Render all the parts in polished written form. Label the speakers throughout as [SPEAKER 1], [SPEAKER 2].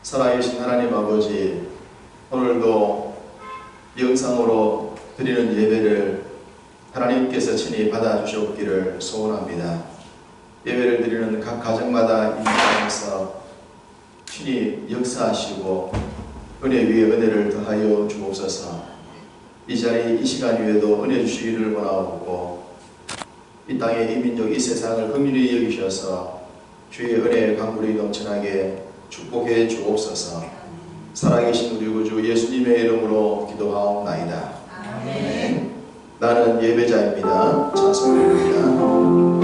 [SPEAKER 1] 살아계신 하나님 아버지, 오늘도 영상으로 드리는 예배를 하나님께서 친히 받아주셨기를 소원합니다. 예배를 드리는 각 가정마다 임하셔서 친히 역사하시고 은혜 위에 은혜를 더하여 주옵소서. 이 자리 이 시간 위에도 은혜 주시기를 원하옵고, 이 땅의 이 민족 이 세상을 긍휼히 여기셔서 주의 은혜의 강물이 넘쳐나게 축복해 주옵소서. 살아계신 우리 구주 예수님의 이름으로 기도하옵나이다. 아멘. 나는 예배자입니다. 찬송입니다.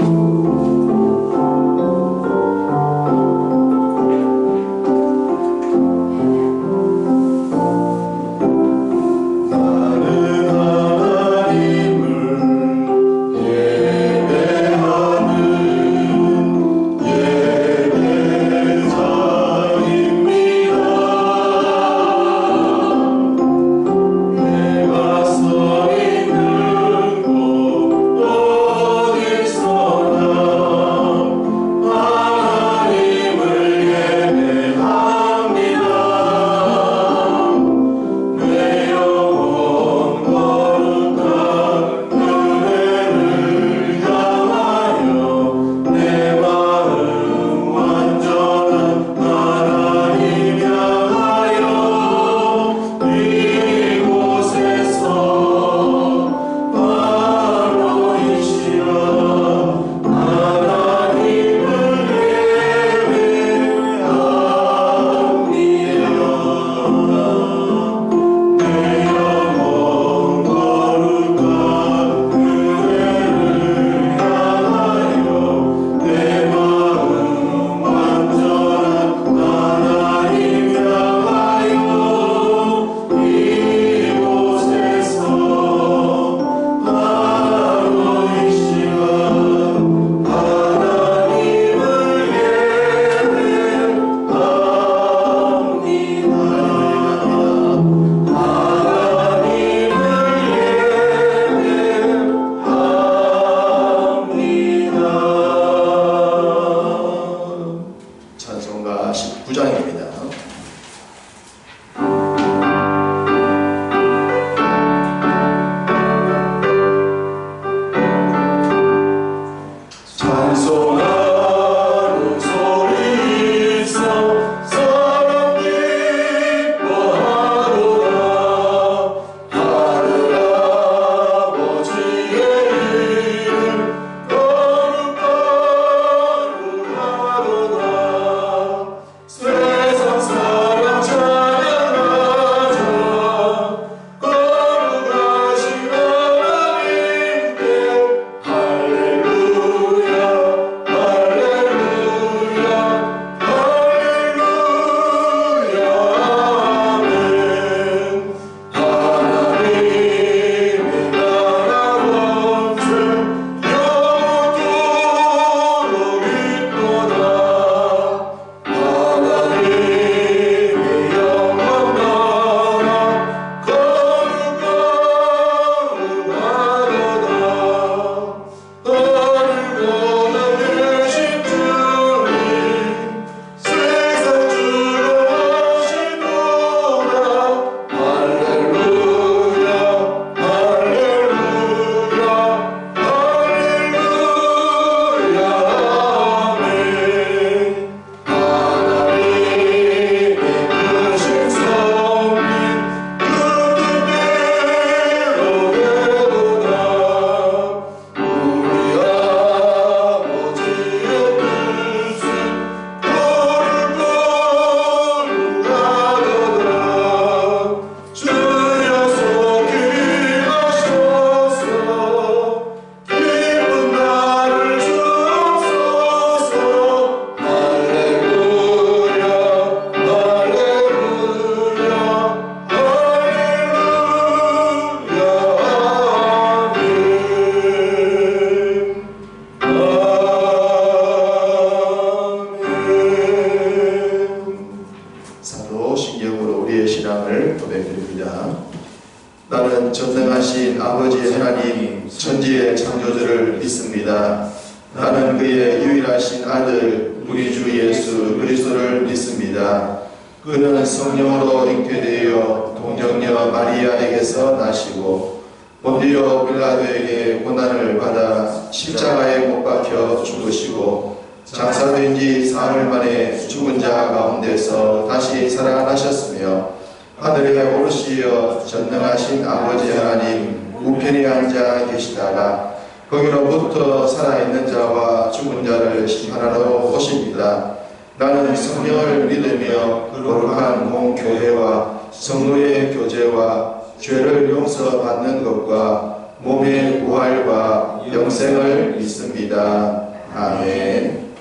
[SPEAKER 1] 나는 전능하신 아버지 하나님 천지의 창조주를 믿습니다. 나는 그의 유일하신 아들 우리 주 예수 그리스도를 믿습니다. 그는 성령으로 잉태되어 동정녀 마리아에게서 나시고 본디오 빌라도에게 고난을 받아 십자가에 못 박혀 죽으시고 장사된 지 사흘 만에 죽은 자 가운데서 다시 살아나셨으며 하늘에 오르시어 전능하신 아버지 하나님 우편에 앉아 계시다가 거기로부터 살아있는 자와 죽은 자를 심판하러 오십니다. 나는 성령을 믿으며 거룩한 공교회와 성도의 교제와 죄를 용서받는 것과 몸의 부활과 영생을 믿습니다. 아멘.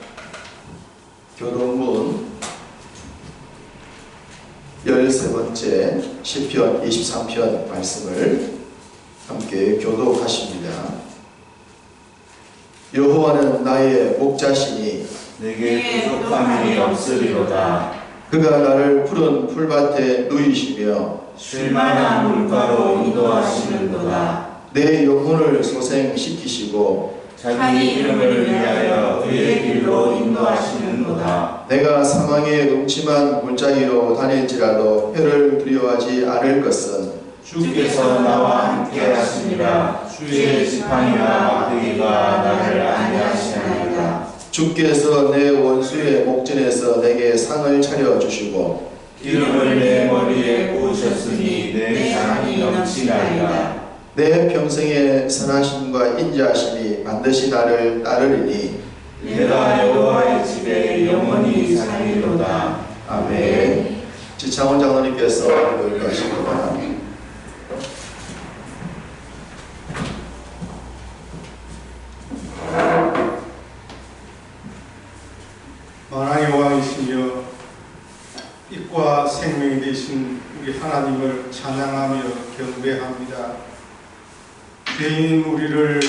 [SPEAKER 1] 교동문 13번째 시편 23편 말씀을 함께 교독하십니다. 여호와는 나의 목자시니
[SPEAKER 2] 내게 부족함이 없으리로다.
[SPEAKER 1] 그가 나를 푸른 풀밭에 누이시며
[SPEAKER 2] 쉴만한 물가로 인도하시는도다.
[SPEAKER 1] 내 영혼을 소생시키시고
[SPEAKER 2] 자기 이름을 위하여 의의 길로 인도하시는도다.
[SPEAKER 1] 내가 사망의 음침한 골짜기로 다닐지라도 해를 두려워하지 않을 것은
[SPEAKER 2] 주께서 나와 함께 하시니라. 주의 지팡이와 막대기가 나를 안위하시나이다.
[SPEAKER 1] 주께서 내 원수의 목전에서 내게 상을 차려주시고
[SPEAKER 2] 기름을 내 머리에 부으셨으니 내 잔이 넘치나이다.
[SPEAKER 1] 내 평생의 선하심과 인자하심이 반드시 나를 따르리니
[SPEAKER 2] 내가 여호와의 집에 영원히 살리로다.
[SPEAKER 1] 아멘. 지창원 장로님께서 읽으십니다.
[SPEAKER 3] 만왕의 왕이시며 빛과 생명이 되신 우리 하나님을 찬양하며 경배합니다. 죄인 우리를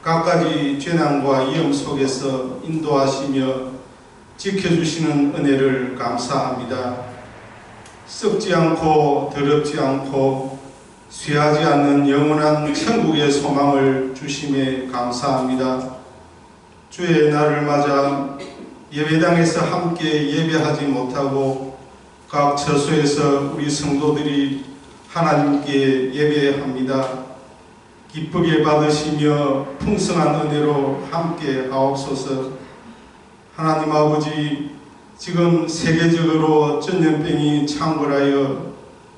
[SPEAKER 3] 갖가지 재난과 위험 속에서 인도하시며 지켜주시는 은혜를 감사합니다. 썩지 않고 더럽지 않고 쇠하지 않는 영원한 천국의 소망을 주심에 감사합니다. 주의 날을 맞아 예배당에서 함께 예배하지 못하고 각 처소에서 우리 성도들이 하나님께 예배합니다. 기쁘게 받으시며 풍성한 은혜로 함께 하옵소서. 하나님 아버지, 지금 세계적으로 전염병이 창궐하여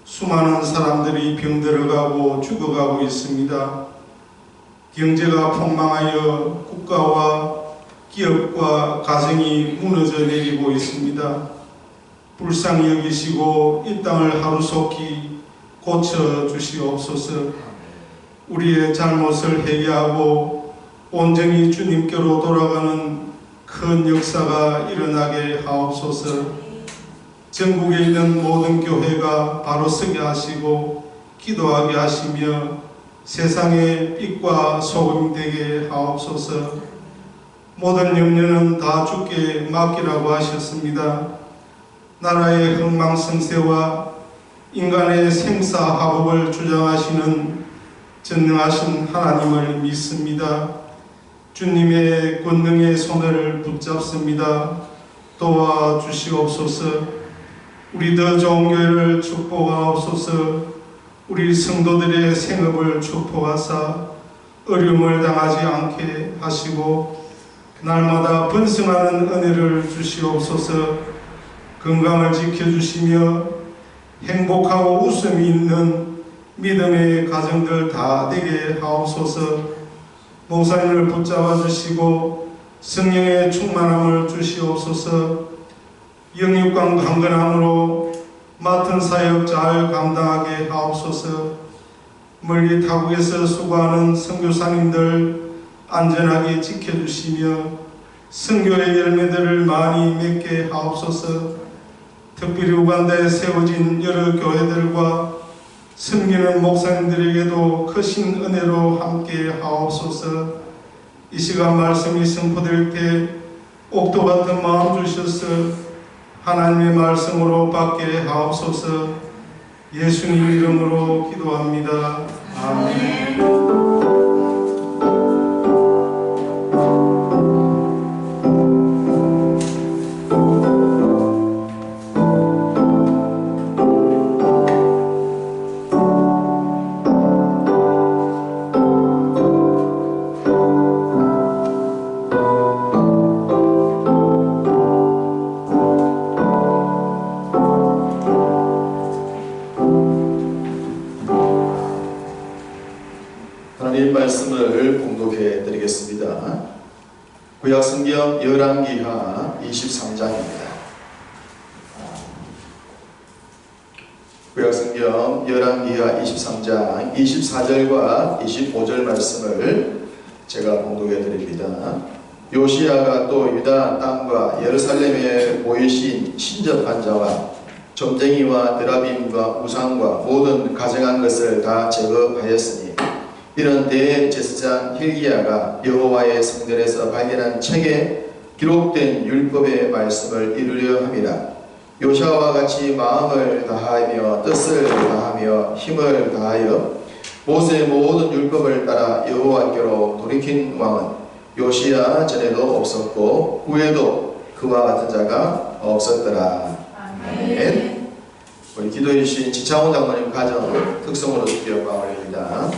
[SPEAKER 3] 수많은 사람들이 병들어가고 죽어가고 있습니다. 경제가 폭망하여 국가와 기업과 가정이 무너져 내리고 있습니다. 불쌍히 여기시고 이 땅을 하루속히 고쳐주시옵소서. 우리의 잘못을 회개하고 온전히 주님께로 돌아가는 큰 역사가 일어나게 하옵소서. 전국에 있는 모든 교회가 바로 서게 하시고 기도하게 하시며 세상의 빛과 소금이 되게 하옵소서. 모든 염려는 다 주께 맡기라고 하셨습니다. 나라의 흥망성쇠와 인간의 생사화복을 주장하시는 전능하신 하나님을 믿습니다. 주님의 권능의 손을 붙잡습니다. 도와주시옵소서. 우리 더 좋은 교회를 축복하옵소서. 우리 성도들의 생업을 축복하사 어려움을 당하지 않게 하시고 날마다 번성하는 은혜를 주시옵소서. 건강을 지켜주시며 행복하고 웃음이 있는 믿음의 가정들 다 되게 하옵소서. 목사님을 붙잡아 주시고 성령의 충만함을 주시옵소서. 영육간 강건함으로 맡은 사역 잘 감당하게 하옵소서. 멀리 타국에서 수고하는 선교사님들 안전하게 지켜주시며 선교의 열매들을 많이 맺게 하옵소서. 특별히 우간다에 세워진 여러 교회들과 섬기는 목사님들에게도 크신 은혜로 함께 하옵소서. 이 시간 말씀이 선포될 때 옥도 같은 마음 주셔서 하나님의 말씀으로 받게 하옵소서. 예수님 이름으로 기도합니다. 아멘.
[SPEAKER 1] 말씀을 봉독해 드리겠습니다. 구약성경 열왕기하 23장입니다. 구약성경 열왕기하 23장 24절과 25절 말씀을 제가 봉독해 드립니다. 요시야가 또 유다 땅과 예루살렘에 모이신 신접한 자와 점쟁이와 드라빔과 우상과 모든 가증한 것을 다 제거하였으니 이런 대제사장 hil기야가 여호와의 성전에서 발견한 책에 기록된 율법의 말씀을 이루려 함이라. 요시야와 같이 마음을 다하며 뜻을 다하며 힘을 다하여 모세의 모든 율법을 따라 여호와께로 돌이킨 왕은 요시야 전에도 없었고 후에도 그와 같은 자가 없었더라. 아멘. 우리 기도해 주신 지창훈 장로님 가정 특성으로 주께 영광을 드립니다.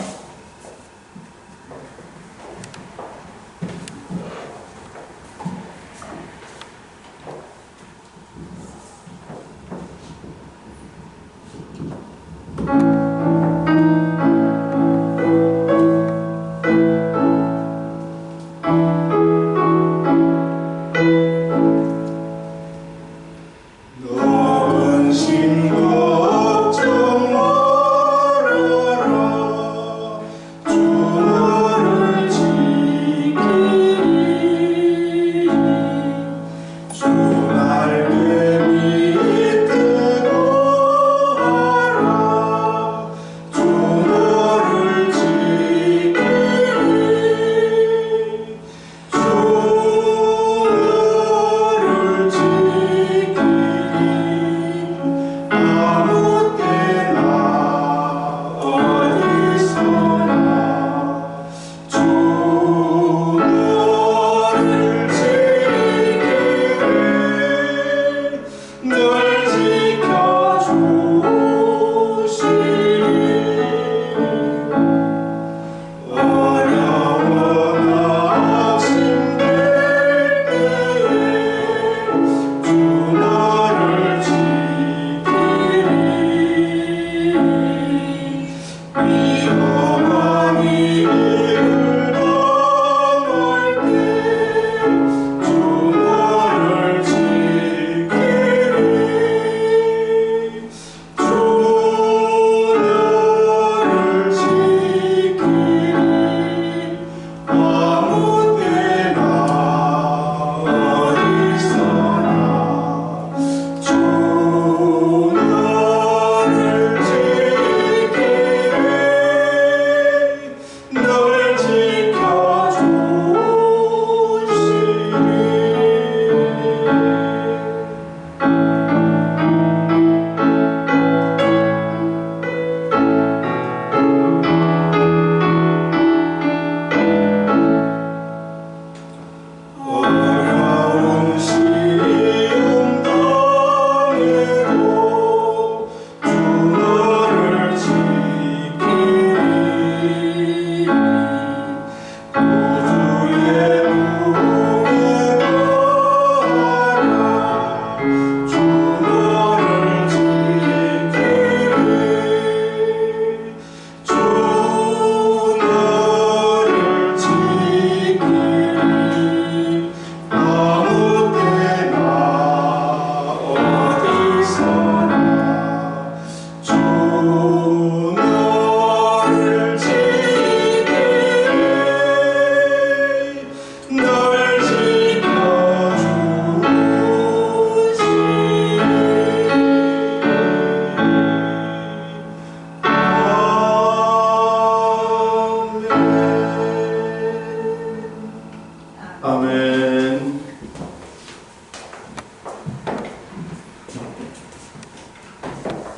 [SPEAKER 1] 아멘.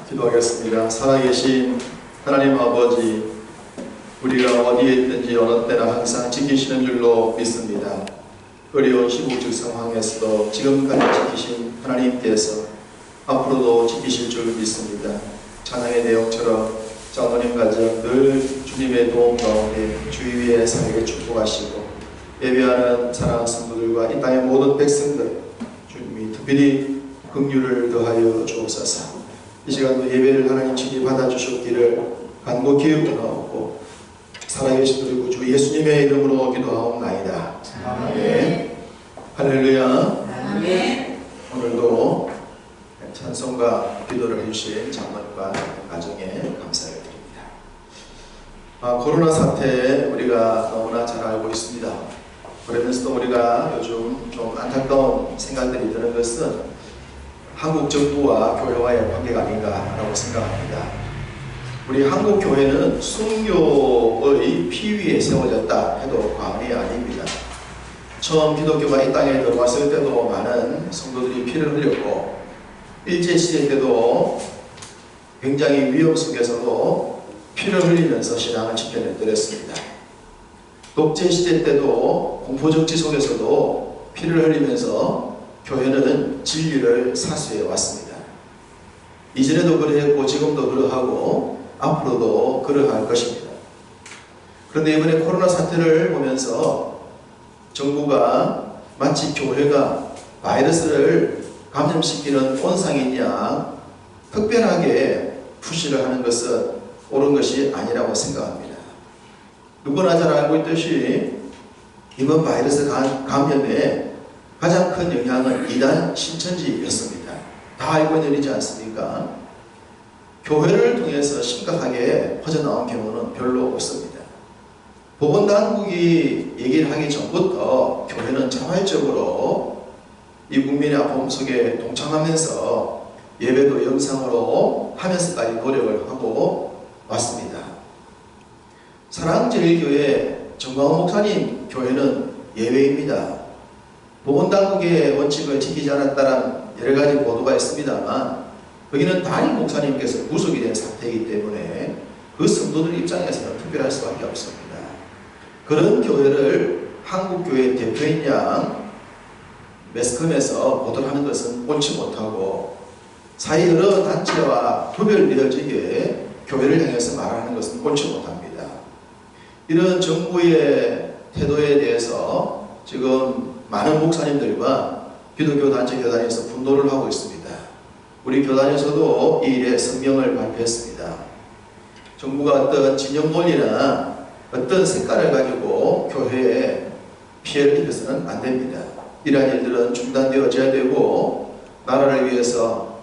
[SPEAKER 1] 기도하겠습니다. 살아계신 하나님 아버지, 우리가 어디에 있든지 어느 때나 항상 지키시는 줄로 믿습니다. 어려운 시국적 상황에서도 지금까지 지키신 하나님께서 앞으로도 지키실 줄 믿습니다. 찬양의 내용처럼 장로님 가정 늘 주님의 도움 가운데 주위에 살게 축복하시고 예배하는 사랑하는 성도들과 이 땅의 모든 백성들 주님이 특별히 긍휼을 더하여 주옵소서. 이 시간도 예배를 하나님 친히 받아주셨기를 간곡히 원하옵고 살아계신 우리 구주 예수님의 이름으로 기도하옵나이다. 아멘. 할렐루야.
[SPEAKER 2] 아멘.
[SPEAKER 1] 오늘도 찬송과 기도를 해주신 장로님과 가정에 감사를 드립니다. 코로나 사태 우리가 너무나 잘 알고 있습니다. 그러면서도 우리가 요즘 좀 안타까운 생각들이 드는 것은 한국 정부와 교회와의 관계가 아닌가라고 생각합니다. 우리 한국 교회는 순교의 피 위에 세워졌다 해도 과언이 아닙니다. 처음 기독교가 이 땅에 들어왔을 때도 많은 성도들이 피를 흘렸고, 일제시대 때도 굉장히 위험 속에서도 피를 흘리면서 신앙을 지켜냈더랬습니다. 독재시대 때도 공포정치 속에서도 피를 흘리면서 교회는 진리를 사수해 왔습니다. 이전에도 그러했고 지금도 그러하고 앞으로도 그러할 것입니다. 그런데 이번에 코로나 사태를 보면서 정부가 마치 교회가 바이러스를 감염시키는 온상인 양 특별하게 푸시를 하는 것은 옳은 것이 아니라고 생각합니다. 누구나 잘 알고 있듯이 이번 바이러스 감염에 가장 큰 영향은 이단 신천지였습니다. 다 알고 있는 일이지 않습니까? 교회를 통해서 심각하게 퍼져나온 경우는 별로 없습니다. 보건당국이 얘기를 하기 전부터 교회는 자발적으로 이 국민의 아픔 속에 동참하면서 예배도 영상으로 하면서까지 노력을 하고 왔습니다. 사랑제일교회 정광훈 목사님 교회는 예외입니다. 보건당국의 원칙을 지키지 않았다는 여러 가지 보도가 있습니다만 거기는 담임 목사님께서 구속이 된 상태이기 때문에 그 성도들 입장에서는 특별할 수밖에 없습니다. 그런 교회를 한국교회 대표인 양 매스컴에서 보도를 하는 것은 옳지 못하고 사회 여러 단체와 구별되어지게 교회를 향해서 말하는 것은 옳지 못합니다. 이런 정부의 태도에 대해서 지금 많은 목사님들과 기독교 단체 교단에서 분노를 하고 있습니다. 우리 교단에서도 이 일에 성명을 발표했습니다. 정부가 어떤 진영 논리나 어떤 색깔을 가지고 교회에 피해를 입혀서는 안 됩니다. 이러한 일들은 중단되어져야 되고 나라를 위해서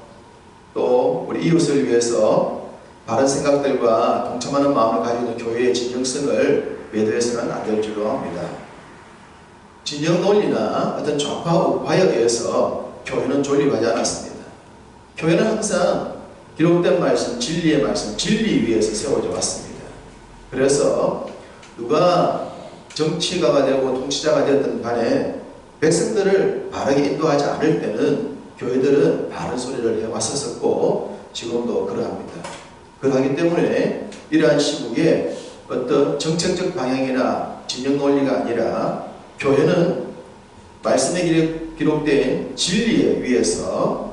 [SPEAKER 1] 또 우리 이웃을 위해서 바른 생각들과 동참하는 마음을 가지고 있는 교회의 진정성을 매도해서는 안 될 줄로 압니다. 진영 논리나 어떤 좌파 우파에 의해서 교회는 존립하지 않았습니다. 교회는 항상 기록된 말씀, 진리의 말씀, 진리 위에서 세워져 왔습니다. 그래서 누가 정치가가 되고 통치자가 되었던 간에 백성들을 바르게 인도하지 않을 때는 교회들은 바른 소리를 해왔었고 지금도 그러합니다. 그러하기 때문에 이러한 시국에 어떤 정책적 방향이나 진영 논리가 아니라 교회는 말씀에 기록된 진리에 위해서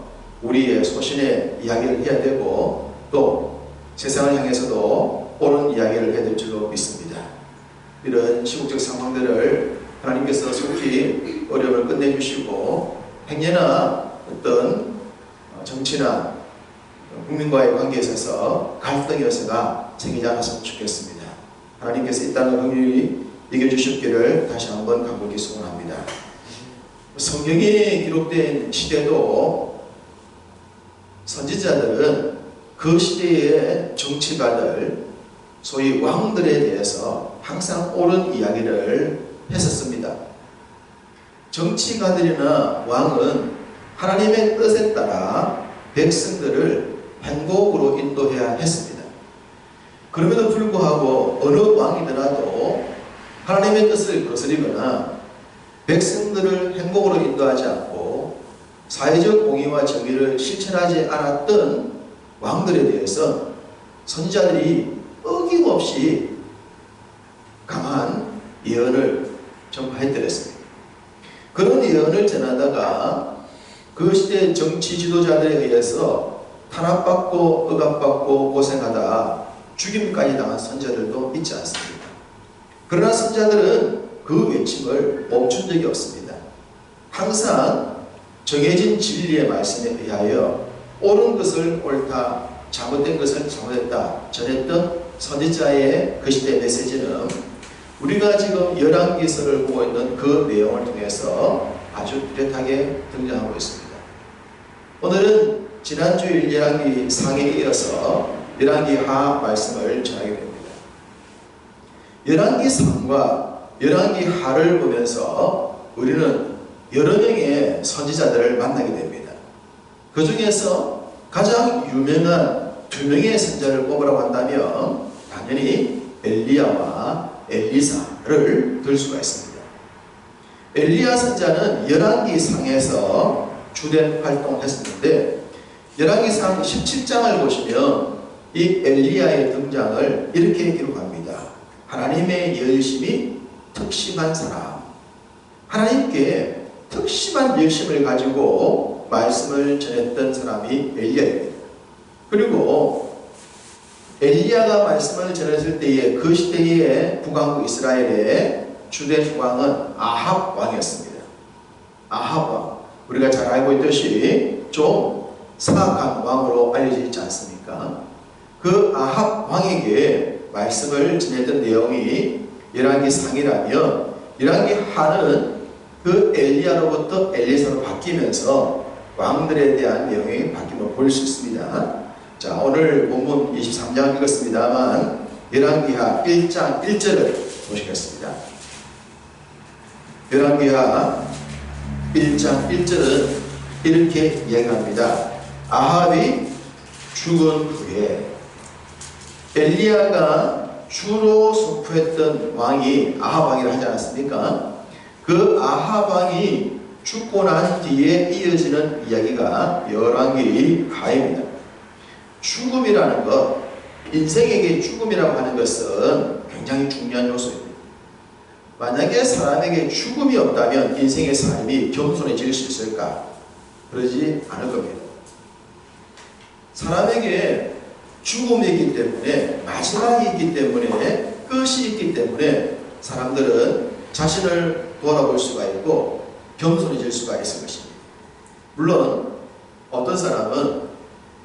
[SPEAKER 1] 우리의 소신의 이야기를 해야 되고 또 세상을 향해서도 옳은 이야기를 해야 될 줄로 믿습니다. 이런 시국적 상황들을 하나님께서 속히 어려움을 끝내주시고 행여나 어떤 정치나 국민과의 관계에 있어서 갈등의 요소가 생기지 않았으면 좋겠습니다. 하나님께서 이 땅을 긍휼히 이겨주셨기를 다시 한번 간곡히 소원합니다. 성경에 기록된 시대도 선지자들은 그 시대의 정치가들, 소위 왕들에 대해서 항상 옳은 이야기를 했었습니다. 정치가들이나 왕은 하나님의 뜻에 따라 백성들을 행복으로 인도해야 했습니다. 그럼에도 불구하고 어느 왕이더라도 하나님의 뜻을 거스리거나 백성들을 행복으로 인도하지 않고 사회적 공의와 정의를 실천하지 않았던 왕들에 대해서 선지자들이 어김없이 강한 예언을 전파했더랬습니다. 그런 예언을 전하다가 그 시대 정치 지도자들에 의해서 탄압받고 억압받고 고생하다 죽임까지 당한 선지자들도 있지 않습니까? 그러나 선지자들은 그 외침을 멈춘 적이 없습니다. 항상 정해진 진리의 말씀에 의하여 옳은 것을 옳다, 잘못된 것을 잘못했다 전했던 선지자의 그 시대의 메시지는 우리가 지금 열왕기서를 보고 있는 그 내용을 통해서 아주 뚜렷하게 등장하고 있습니다. 오늘은 지난주일 열왕기 상에 이어서 열왕기 하 말씀을 전하게 됩니다. 열왕기 상과 열왕기 하를 보면서 우리는 여러 명의 선지자들을 만나게 됩니다. 그 중에서 가장 유명한 두 명의 선지자를 꼽으라고 한다면 당연히 엘리야와 엘리사를 들 수가 있습니다. 엘리야 선지자는 열왕기 상에서 주된 활동을 했었는데 열왕기 상 17장을 보시면 이 엘리야의 등장을 이렇게 기록합니다. 하나님의 열심이 특심한 사람, 하나님께 특심한 열심을 가지고 말씀을 전했던 사람이 엘리야입니다. 그리고 엘리야가 말씀을 전했을 때에 그 시대의 북왕국 이스라엘의 주된 왕은 아합 왕이었습니다. 아합 왕, 우리가 잘 알고 있듯이 좀 사악한 왕으로 알려져 있지 않습니까? 그 아합 왕에게 말씀을 전했던 내용이 열왕기 상이라면 열왕기 하는 그 엘리야로부터 엘리사로 바뀌면서 왕들에 대한 내용이 바뀜을 볼 수 있습니다. 자, 오늘 본문 23장 읽었습니다만 열왕기하 1장 1절을 보시겠습니다. 열왕기하 1장 1절은 이렇게 이야기합니다. 아합이 죽은 후에 엘리야가 주로 선포했던 왕이 아합 왕이라 하지 않았습니까? 그 아합 왕이 죽고 난 뒤에 이어지는 이야기가 열왕기 하입니다. 죽음이라는 것, 인생에게 죽음이라고 하는 것은 굉장히 중요한 요소입니다. 만약에 사람에게 죽음이 없다면 인생의 삶이 겸손해질 수 있을까? 그러지 않을 겁니다. 사람에게 죽음이 있기 때문에, 마지막이 있기 때문에, 끝이 있기 때문에 사람들은 자신을 돌아볼 수가 있고 겸손해질 수가 있을 것입니다. 물론 어떤 사람은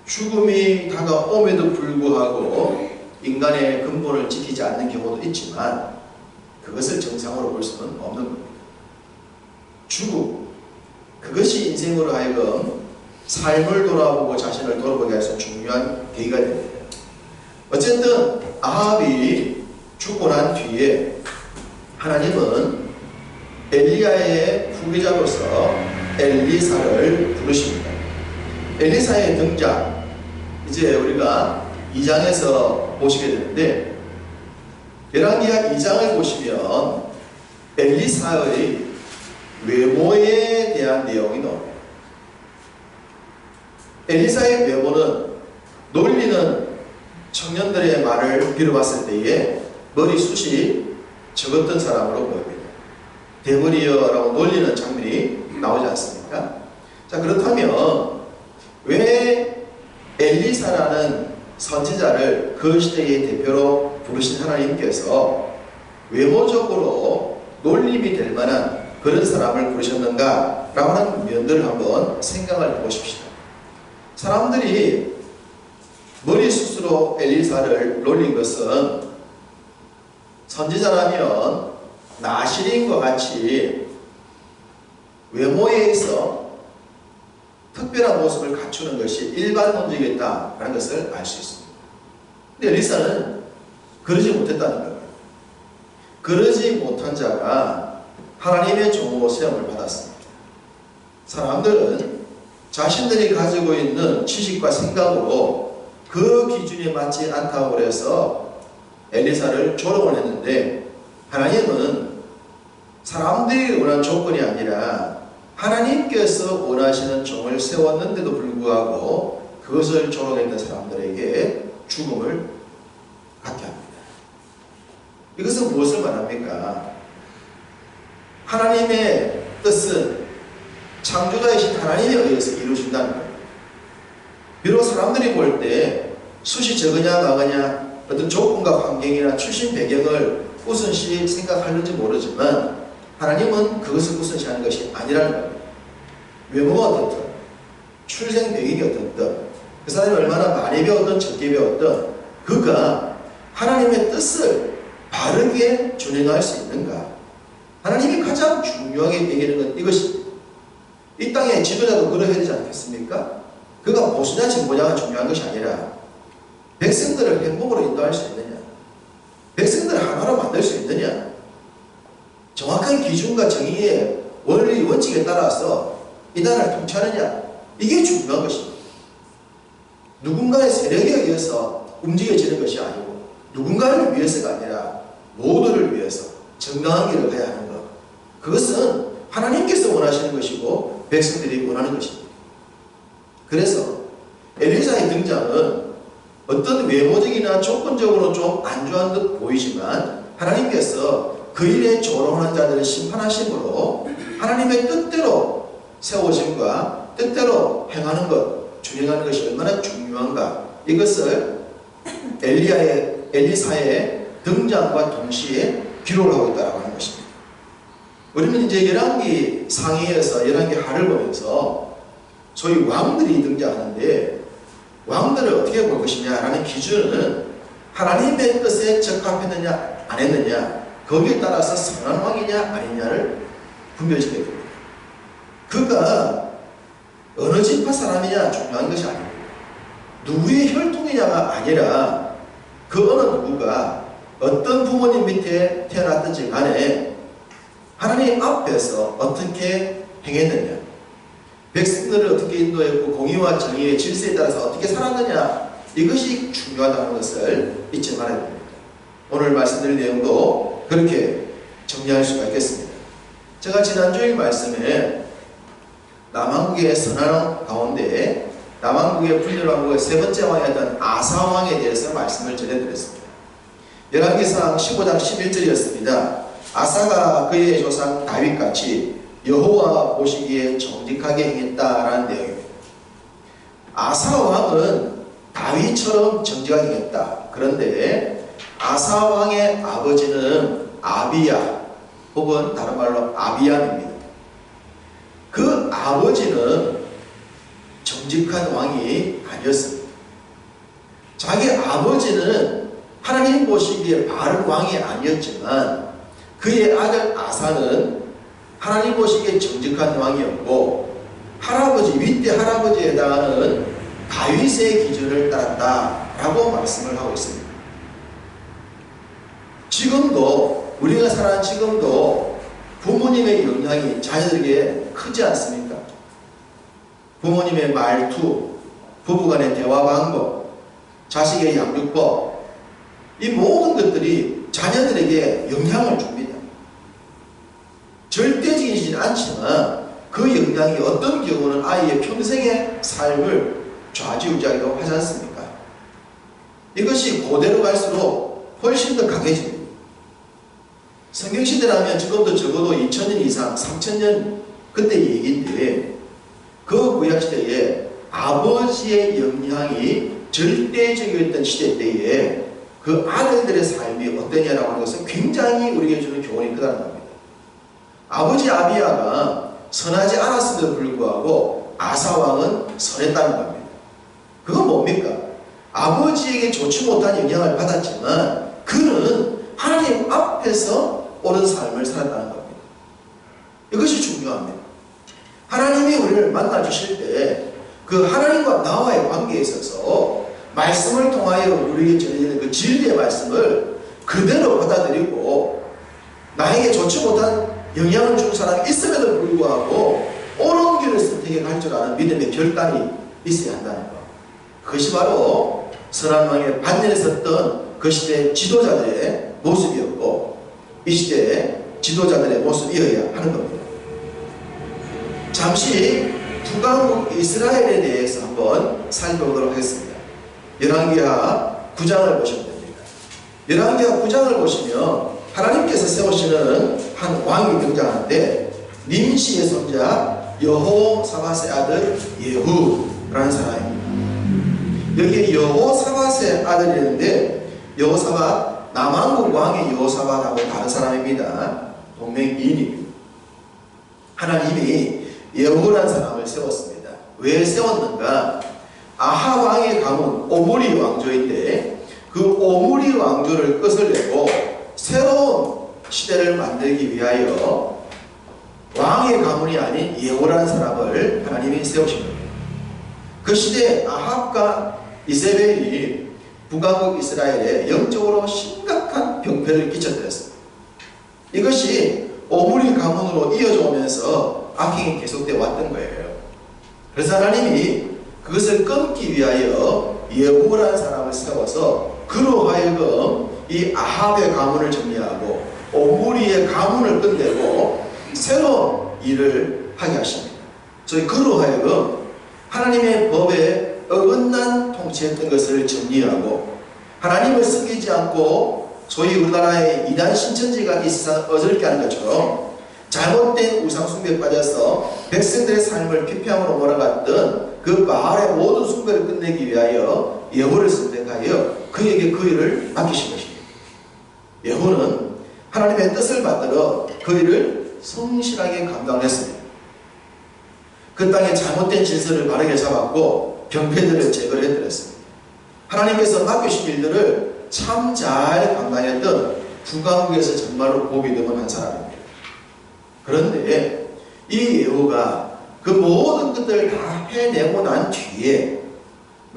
[SPEAKER 1] 죽음이 다가옴에도 불구하고 인간의 근본을 지키지 않는 경우도 있지만 그것을 정상으로 볼 수는 없는 겁니다. 죽음, 그것이 인생으로 하여금 삶을 돌아보고 자신을 돌아보게 해서 중요한 계기가 됩니다. 어쨌든 아합이 죽고 난 뒤에 하나님은 엘리야의 후계자로서 엘리사를 부르십니다. 엘리사의 등장, 이제 우리가 2장에서 보시게 되는데 열왕기하 2장을 보시면 엘리사의 외모에 대한 내용이 나옵니다. 엘리사의 외모는 놀리는 청년들의 말을 빌어봤을 때에 머리숱이 적었던 사람으로 보입니다. 대머리여라고 놀리는 장면이 나오지 않습니까? 자, 그렇다면 왜 엘리사라는 선지자를 그 시대의 대표로 부르신 하나님께서 외모적으로 놀림이 될 만한 그런 사람을 부르셨는가? 라고 하는 면들을 한번 생각을 해보십시다. 사람들이 머리숱으로 엘리사를 놀린 것은 선지자라면 나시린과 같이 외모에 있어 특별한 모습을 갖추는 것이 일반론적이었다는 것을 알 수 있습니다. 근데 엘리사는 그러지 못했다는 거예요. 그러지 못한 자가 하나님의 종으로 세움을 받았습니다. 사람들은 자신들이 가지고 있는 지식과 생각으로 그 기준에 맞지 않다고 해서 엘리사를 조롱을 했는데 하나님은 사람들이 원하는 조건이 아니라 하나님께서 원하시는 종을 세웠는데도 불구하고 그것을 조롱했던 사람들에게 죽음을 갖게 합니다. 이것은 무엇을 말합니까? 하나님의 뜻은 창조자이신 하나님에 의해서 이루어진다는 거예요. 비록 사람들이 볼 때 숱이 적으냐 많으냐 어떤 조건과 환경이나 출신 배경을 우선시 생각하는지 모르지만 하나님은 그것을 우선시하는 것이 아니라는 거예요. 외모가 어떻든 출생 배경이 어떻든 그 사람이 얼마나 많이 배웠든 적게 배웠든 그가 하나님의 뜻을 바르게 준행할 수 있는가? 하나님이 가장 중요하게 얘기하는 건 이것입니다. 이 땅의 지도자도 그러해야 되지 않겠습니까? 그가 보수냐 진보냐가 중요한 것이 아니라 백성들을 행복으로 인도할 수 있느냐, 백성들을 하나로 만들 수 있느냐, 정확한 기준과 정의의 원리 원칙에 따라서 이 나라를 통치하느냐, 이게 중요한 것입니다. 누군가의 세력에 의해서 움직여지는 것이 아니고 누군가를 위해서가 아니라 모두를 위해서 정당한 길을 가야 하는 것, 그것은 하나님께서 원하시는 것이고 백성들이 원하는 것입니다. 그래서 엘리사의 등장은 어떤 외모적이나 조건적으로 좀 안주한 듯 보이지만 하나님께서 그 일에 조롱하는 자들을 심판하심으로 하나님의 뜻대로 세워짐과 뜻대로 행하는 것, 준행하는 것이 얼마나 중요한가, 이것을 엘리사의 등장과 동시에 기록을 하고 있다고 하는 것입니다. 우리는 이제 열왕기 상해에서 열왕기 하를 보면서 소위 왕들이 등장하는데, 왕들을 어떻게 볼 것이냐라는 기준은 하나님의 뜻에 적합했느냐 안 했느냐, 거기에 따라서 선한 왕이냐 아니냐를 분별시켜야 됩니다. 그가 어느 지파 사람이냐 중요한 것이 아니고 누구의 혈통이냐가 아니라 그 어느 누구가 어떤 부모님 밑에 태어났든지 간에 하나님 앞에서 어떻게 행했느냐, 백성들을 어떻게 인도했고 공의와 정의의 질서에 따라서 어떻게 살았느냐, 이것이 중요하다는 것을 잊지 말아야 됩니다. 오늘 말씀드린 내용도 그렇게 정리할 수가 있겠습니다. 제가 지난주의 말씀에 남왕국의 선한 가운데 남왕국의 분열왕국의 세 번째 왕이었던 아사왕에 대해서 말씀을 전해드렸습니다. 열왕기상 15장 11절이었습니다. 아사가 그의 조상 다윗같이 여호와 보시기에 정직하게 행했다라는 내용입니다. 아사왕은 다윗처럼 정직하게 행했다. 그런데 아사왕의 아버지는 아비야 혹은 다른 말로 아비암입니다. 그 아버지는 정직한 왕이 아니었습니다. 자기 아버지는 하나님 보시기에 바른 왕이 아니었지만 그의 아들 아사는 하나님 보시기에 정직한 왕이었고 할아버지, 윗대 할아버지에 해당하는 다윗의 기준을 따랐다라고 말씀을 하고 있습니다. 지금도 우리가 살아가는 지금도 부모님의 영향이 자녀들에게 크지 않습니까? 부모님의 말투, 부부간의 대화 방법, 자식의 양육법, 이 모든 것들이 자녀들에게 영향을 줍니다. 절대적이진 않지만 그 영향이 어떤 경우는 아이의 평생의 삶을 좌지우지하기도 하지 않습니까? 이것이 고대로 갈수록 훨씬 더 강해집니다. 성경시대라면 지금도 적어도 2000년 이상, 3000년 그때 얘기인데 그 구약시대에 아버지의 영향이 절대적이었던 시대 때에 그 아들들의 삶이 어떠냐라고 하는 것은 굉장히 우리에게 주는 교훈이 크다는 겁니다. 아버지 아비야가 선하지 않았음에도 불구하고 아사왕은 선했다는 겁니다. 그건 뭡니까? 아버지에게 좋지 못한 영향을 받았지만 그는 하나님 앞에서 옳은 삶을 살았다는 겁니다. 이것이 중요합니다. 하나님이 우리를 만나주실 때 그 하나님과 나와의 관계에 있어서 말씀을 통하여 우리에게 전해지는 그 진리의 말씀을 그대로 받아들이고 나에게 좋지 못한 영향을 준 사람이 있음에도 불구하고 옳은 길을 선택해 갈 줄 아는 믿음의 결단이 있어야 한다는 것. 그것이 바로 선한 왕의 반열에 섰던 그 시대의 지도자들의 모습이었고 이 시대의 지도자들의 모습이어야 하는 겁니다. 잠시 북왕국 이스라엘에 대해서 한번 살펴보도록 하겠습니다. 열왕기하 9장을 보시면 됩니다. 열왕기하 9장을 보시면 하나님께서 세우시는 한 왕이 등장하는데 님시의 손자 여호사밧의 아들 예후라는 사람입니다. 여기에 여호사밧의 아들이었는데 여호사밧 남왕국 왕의 여호사밧하고 다른 사람입니다. 동맹이인입니다. 하나님이 예후라는 사람을 세웠습니다. 왜 세웠는가? 아하 왕의 가문 오므리 왕조인데 그 그 오므리 왕조를 끄슬내고 새로운 시대를 만들기 위하여 왕의 가문이 아닌 예후라는 사람을 하나님이 세우신 겁니다. 그 시대에 아합과 이세벨이 북왕국 이스라엘에 영적으로 심각한 병폐를 끼쳐드렸습니다. 이것이 오므리 가문으로 이어져 오면서 악행이 계속되어 왔던 거예요. 그래서 하나님이 그것을 끊기 위하여 예후라는 사람을 세워서 그로 하여금 이 아합의 가문을 정리하고 오므리의 가문을 끝내고 새로운 일을 하게 하십니다. 저희 그로 하여금 하나님의 법에 어긋난 통치했던 것을 정리하고 하나님을 섬기지 않고 소위 우리나라의 이단 신천지가 이 세상을 어저께 하는 것처럼 잘못된 우상숭배에 빠져서 백성들의 삶을 피폐함으로 몰아갔던 그 바알의 모든 숭배를 끝내기 위하여 예후를 선택하여 그에게 그 일을 맡기신 것입니다. 예후는 하나님의 뜻을 받들어 그 일을 성실하게 감당했습니다. 그 땅에 잘못된 질서를 바르게 잡았고 병폐들을 제거를 해드렸습니다. 하나님께서 맡기신 일들을 참 잘 감당했던 북왕국에서 정말로 복이 드문 한 사람입니다. 그런데 이 예후가 그 모든 것들을 다 해내고 난 뒤에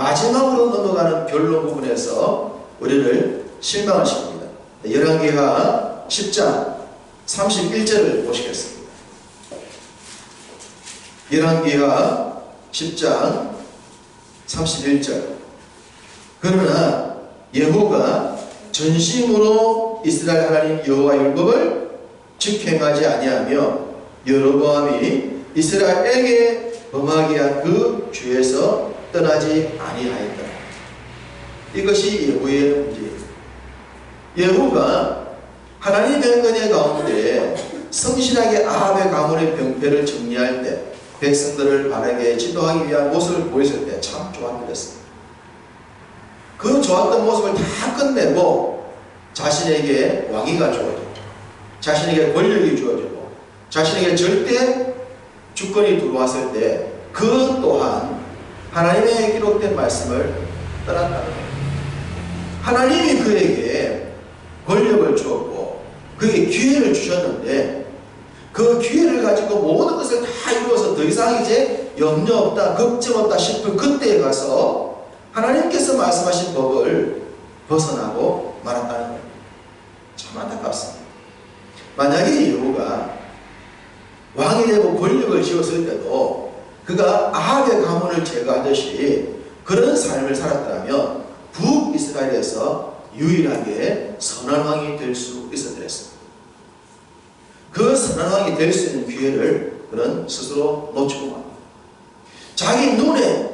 [SPEAKER 1] 마지막으로 넘어가는 결론 부분에서 우리를 실망을 시킵니다. 열왕기하 10장 31절을 보시겠습니다. 열왕기하 10장 31절. 그러나 예후가 전심으로 이스라엘 하나님 여호와 율법을 직행하지 아니하며 여로보암이 이스라엘에게 범하게 한 그 죄에서 떠나지 아니하였더라. 이것이 예후의 문제입니다. 예후가 하나님의 은혜 가운데 성실하게 아합의 가문의 병폐를 정리할 때 백성들을 바르게 지도하기 위한 모습을 보였을 때 참 좋았습니다. 그 좋았던 모습을 다 끝내고 자신에게 왕위가 주어지고 자신에게 권력이 주어지고 자신에게 절대 주권이 들어왔을 때 그 또한 하나님의 기록된 말씀을 떠났다는 거예요. 하나님이 그에게 권력을 주었고 그에게 기회를 주셨는데 그 기회를 가지고 모든 것을 다 이루어서 더 이상 이제 염려 없다, 걱정 없다 싶은 그때에 가서 하나님께서 말씀하신 법을 벗어나고 말았다는 거예요. 참 안타깝습니다. 만약에 예후가 왕이 되고 권력을 쥐었을 때도 그가 아합의 가문을 제거하듯이 그런 삶을 살았다면 북이스라엘에서 유일하게 선한 왕이 될 수 있었습니다. 그 선한 왕이 될 수 있는 기회를 그는 스스로 놓치고 맙니다. 자기 눈에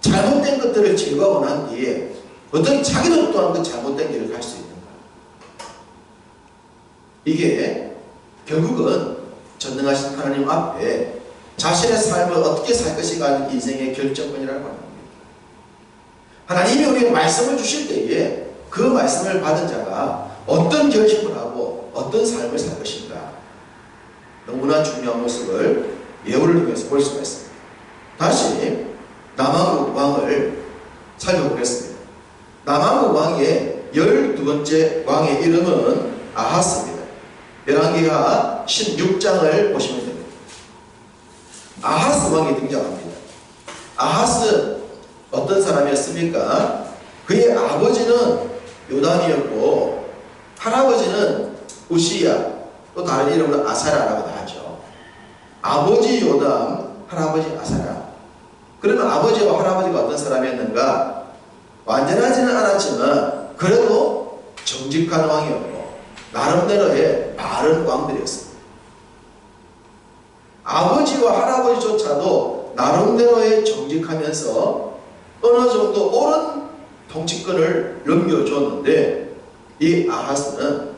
[SPEAKER 1] 잘못된 것들을 제거하고 난 뒤에 어떻게 자기도 또한 그 잘못된 길을 갈 수 있는가? 이게 결국은 전능하신 하나님 앞에 자신의 삶을 어떻게 살 것인가 하는 인생의 결정권이라고 하는 겁니다. 하나님이 우리에게 말씀을 주실 때에 그 말씀을 받은 자가 어떤 결심을 하고 어떤 삶을 살 것인가 너무나 중요한 모습을 예후를 통해서 볼 수가 있습니다. 다시 남왕국 왕을 살펴보겠습니다. 남왕국 왕의 12번째 왕의 이름은 아하스입니다. 열왕기하 16장을 보시면 됩니다. 아하스 왕이 등장합니다. 아하스 어떤 사람이었습니까? 그의 아버지는 요담이었고 할아버지는 우시야, 또 다른 이름으로 아사라라고 하죠. 아버지 요담, 할아버지 아사라. 그러면 아버지와 할아버지가 어떤 사람이었는가? 완전하지는 않았지만 그래도 정직한 왕이었고 나름대로의 바른 왕들이었습니다. 아버지와 할아버지조차도 나름대로의 정직하면서 어느 정도 옳은 통치권을 넘겨줬는데 이 아하스는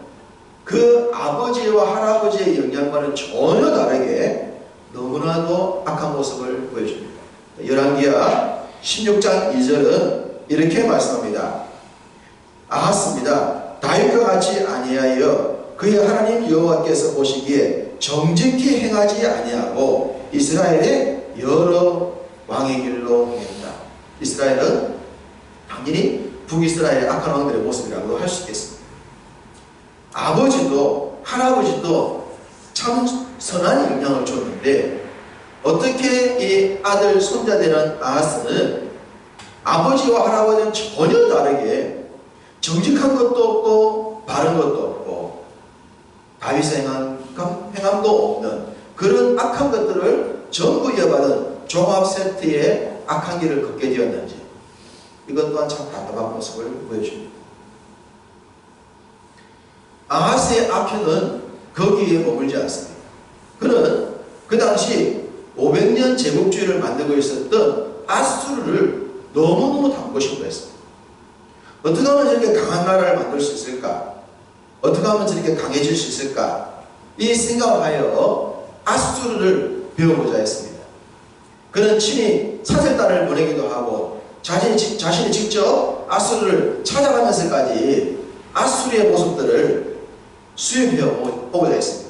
[SPEAKER 1] 그 아버지와 할아버지의 영향과는 전혀 다르게 너무나도 악한 모습을 보여줍니다. 열왕기하 16장 2절은 이렇게 말씀합니다. 아하스입니다. 다윗과 같이 아니하여 그의 하나님 여호와께서 보시기에 정직히 행하지 아니하고 이스라엘의 여러 왕의 길로 행했다. 이스라엘은 당연히 북이스라엘의 악한 왕들의 모습이라고 할 수 있겠습니다. 아버지도 할아버지도 참 선한 영향을 줬는데 어떻게 이 아들 손자 되는 아하스는 아버지와 할아버지는 전혀 다르게 정직한 것도 없고 바른 것도 없고 다윗의 행함도 없는 그런 악한 것들을 전부 이어받은 종합 세트의 악한 길을 걷게 되었는지 이것 또한 참 답답한 모습을 보여줍니다. 아하스의 악행은 거기에 머물지 않습니다. 그는 그 당시 500년 제국주의를 만들고 있었던 아수르를 너무너무 닮고 싶어 했습니다. 어떻게 하면 저렇게 강한 나라를 만들 수 있을까? 어떻게 하면 저렇게 강해질 수 있을까? 이 생각을 하여 아수르를 배워보자 했습니다. 그는 친히 사절단을 보내기도 하고 자신이 직접 아수르를 찾아가면서까지 아수르의 모습들을 수입해 오고자 했습니다.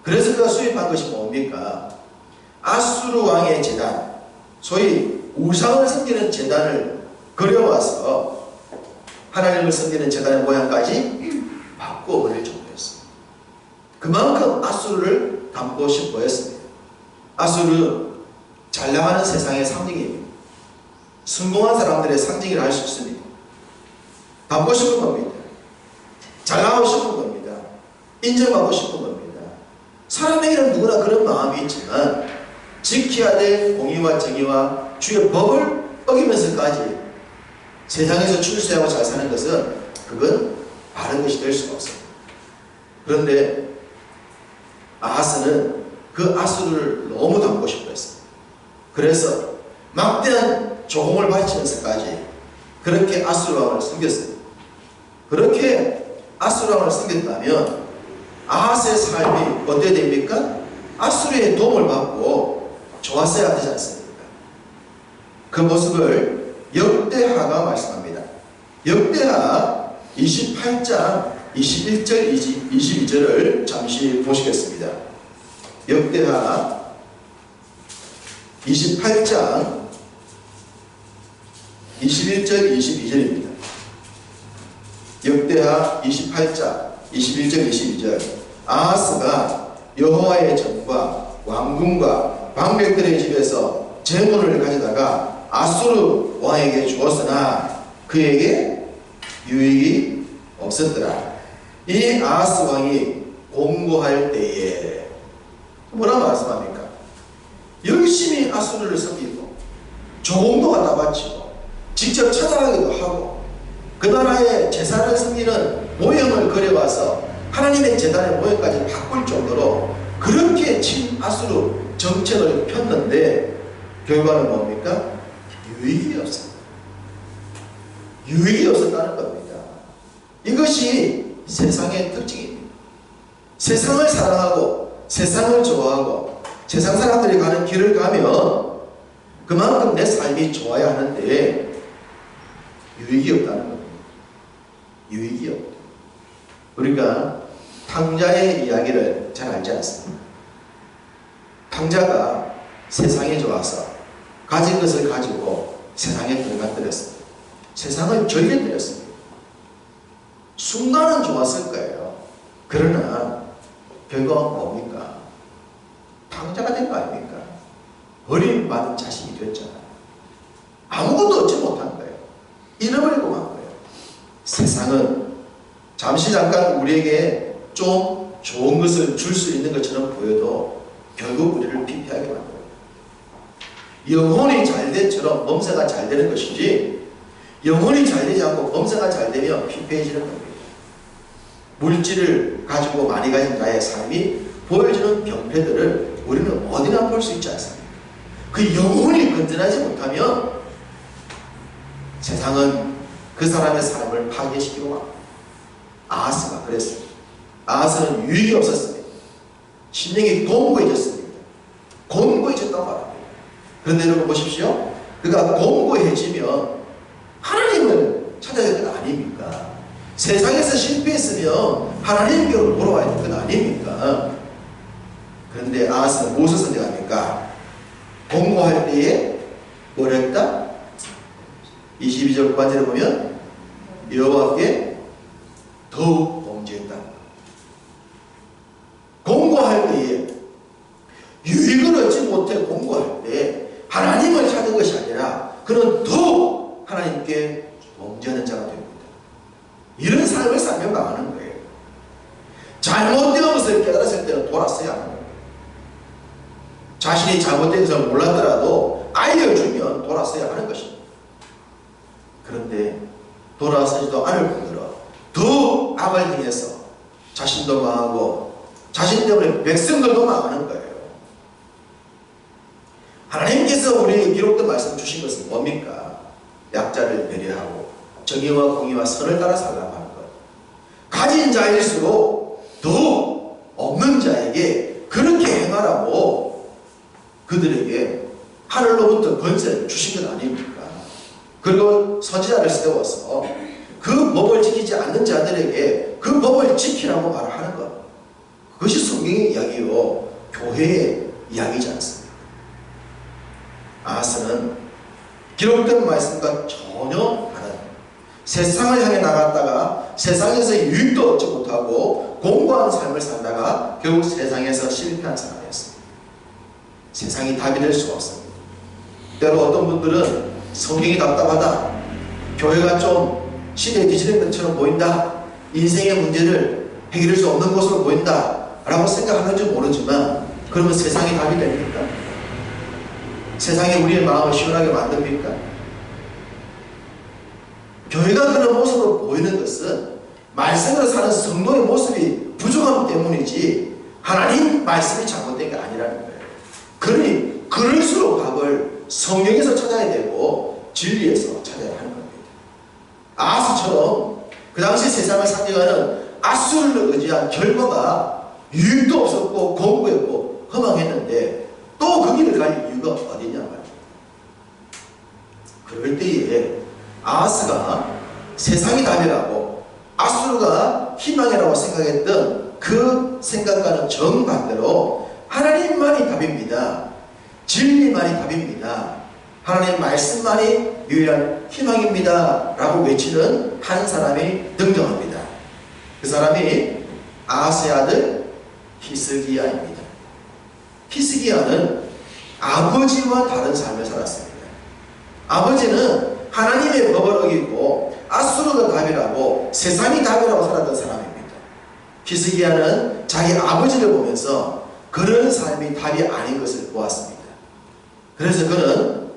[SPEAKER 1] 그래서 그가 수입한 것이 뭡니까? 아수르 왕의 제단, 소위 우상을 섬기는 제단을 그려와서 하나님을 섬기는 제단의 모양까지 바꿔버릴 정도였습니다. 그만큼 아수르를 닮고 싶어 했습니다. 아수르 잘 나가는 세상의 상징입니다. 성공한 사람들의 상징이라 할 수 있습니다. 닮고 싶은 겁니다. 잘 나가고 싶은 겁니다. 인정받고 싶은 겁니다. 사람에게는 누구나 그런 마음이 있지만 지켜야 될 공의와 정의와 주의 법을 어기면서까지 세상에서 출세하고 잘 사는 것은 그건 바른 것이 될 수가 없습니다. 그런데 아하스는 그 아수르를 너무 닮고 싶어 했습니다. 그래서 막대한 조공을 바치면서까지 그렇게 아수르 왕을 섬겼습니다. 그렇게 아수르 왕을 섬겼다면 아하스의 삶이 어떻게 됩니까? 아수르의 도움을 받고 좋았어야 되지 않습니까? 그 모습을 역대하가 말씀합니다. 역대하 28장 21절 22절을 잠시 보시겠습니다. 역대하 28장 21절 22절입니다. 역대하 28장 21절 22절 아하스가 여호와의 전과 왕궁과 방백들의 집에서 제물을 가져다가 아수르 왕에게 주었으나 그에게 유익이 없었더라. 이 아하스 왕이 공고할 때에 뭐라 말씀합니까? 열심히 아수르를 섬기고 조공도 갖다 바치고 직접 찾아가기도 하고 그 나라의 제사를 섬기는 모형을 그려와서 하나님의 제단의 모형까지 바꿀 정도로 그렇게 친아수르 정책을 폈는데 결과는 뭡니까? 유익이 없습니다. 유익이 없었다는 겁니다. 이것이 세상의 특징입니다. 세상을 사랑하고 세상을 좋아하고 세상 사람들이 가는 길을 가면 그만큼 내 삶이 좋아야 하는데 유익이 없다는 겁니다. 유익이 없다. 우리가 탕자의 이야기를 잘 알지 않습니다. 탕자가 세상에 좋아서 가진 것을 가지고 세상에 들어갔더랬습니다. 세상을 절개드렸습니다. 순간은 좋았을 거예요. 그러나 결과가 뭡니까? 탕자가 된 거 아닙니까? 버림받은 자식이 됐잖아요. 아무것도 얻지 못한 거예요. 잃어버리고 만 거예요. 세상은 잠시 잠깐 우리에게 좀 좋은 것을 줄 수 있는 것처럼 보여도 결국 우리를 피폐하게 만들어요. 영혼이 잘 된처럼 범사가 잘 되는 것이지 영혼이 잘 되지 않고 범사가 잘 되면 피폐해지는 겁니다. 물질을 가지고 많이 가진 자의 삶이 보여주는 병폐들을 우리는 어디나 볼 수 있지 않습니까? 그 영혼이 건전하지 못하면 세상은 그 사람의 삶을 파괴시키고 막 아하스가 그랬습니다. 아하스는 유익이 없었습니다. 심령이 곤고해졌습니다. 곤고해졌다고 말합니다. 그런데 여러분 보십시오. 그가 곤고해지면 하나님을 찾아야 될 것 아닙니까? 세상에서 실패했으면 하나님께로 돌아와야 될 것 아닙니까? 그런데 아하스는 무엇을 선택합니까? 공고할 때에 뭘 했다? 22절 후반절에 보면 여호와께 더욱 범죄했다. 공고할 때에 유익을 얻지 못해 공고할 때 하나님을 찾은 것이 아니라 그는 더욱 하나님께 범죄하는 자가 됩니다. 이런 삶을 살면 망하는 거예요. 잘못된 것을 깨달았을 때는 돌아서야 하는 거예요. 자신이 잘못된 것을 몰랐더라도 알려주면 돌아서야 하는 것입니다. 그런데 돌아서지도 않을 뿐더러 더 악을 행해서 자신도 망하고 자신 때문에 백성들도 망하는 거예요. 하나님께서 우리에게 기록된 말씀 주신 것은 뭡니까? 약자를 배려하고 정의와 공의와 선을 따라 살라고 하는 것. 가진 자일수록 더 없는 자에게 그렇게 행하라고 그들에게 하늘로부터 권세를 주신 것 아닙니까? 그리고 선지자를 세워서 그 법을 지키지 않는 자들에게 그 법을 지키라고 말하는 것. 그것이 성경의 이야기요 교회의 이야기지 않습니까? 아하스는 기록된 말씀과 전혀 다른 세상을 향해 나갔다가 세상에서 유익도 얻지 못하고 공고한 삶을 살다가 결국 세상에서 실패한 사람이었습니다. 세상이 답이 될 수가 없습니다. 때로 어떤 분들은 성경이 답답하다, 교회가 좀 시대에 뒤지는 것처럼 보인다, 인생의 문제를 해결할 수 없는 것으로 보인다 라고 생각하는지 모르지만 그러면 세상이 답이 됩니까? 세상이 우리의 마음을 시원하게 만듭니까? 교회가 그런 모습으로 보이는 것은 말씀으로 사는 성도의 모습이 부족함 때문이지 하나님 말씀이 잘못된 게 아니라는 거예요. 그러니 그럴수록 답을 성경에서 찾아야 되고 진리에서 찾아야 하는 겁니다. 아하스처럼 그 당시 세상을 상징하는 아수르를 의지한 결과가 유익도 없었고 공고했고 허망했는데 또 그 길을 갈 이유가 어디냐 말이에요. 그럴 때에 아하스가 세상이 답이라고 아수르가 희망이라고 생각했던 그 생각과는 정반대로 하나님만이 답입니다. 진리만이 답입니다. 하나님의 말씀만이 유일한 희망입니다 라고 외치는 한 사람이 등장합니다. 그 사람이 아하스의 아들 히스기야입니다. 히스기야는 아버지와 다른 삶을 살았습니다. 아버지는 하나님의 법을 어기고 아수르가 답이라고 세상이 답이라고 살았던 사람입니다. 히스기야는 자기 아버지를 보면서 그런 삶이 답이 아닌 것을 보았습니다. 그래서 그는